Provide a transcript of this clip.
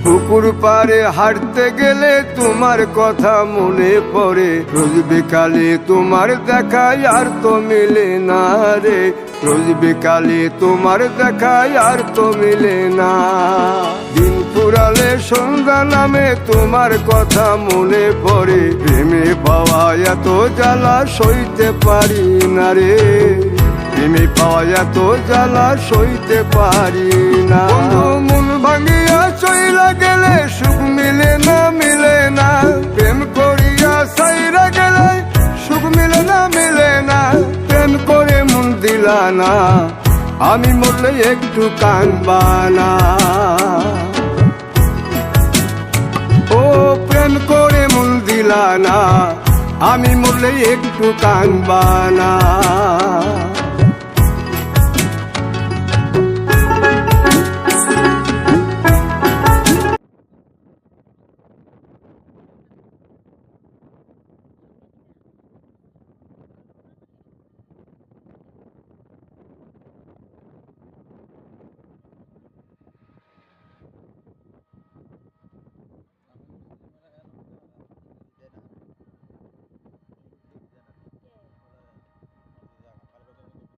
পুকুর পাড়ে হাঁটতে গেলে তোমার কথা মনে পড়ে, রোজ বিকালে তোমার দেখায় আর তো মিলে না রে, রোজ বিকালে তোমার দেখায় আর তো মিলে না। দিন ফুরালে সন্ধ্যা নামে তোমার কথা মনে পড়ে, প্রেমে পাওয়া এত জ্বালা সইতে পারি না রে, প্রেমে পাওয়া এত জ্বালা সইতে পারি না। মন ভাঙিয়া চইলা গেলে সুখ মিলে না, মিলে না, প্রেম করিয়া সাইরা গেলে সুখ মিলে না, মিলে না, প্রেম করে মন দিলা না, আমি মরলে একটু কাঁদবা না। ও প্রেম করে মন দিলা না, আমি মরলে একটু কাঁদবা না।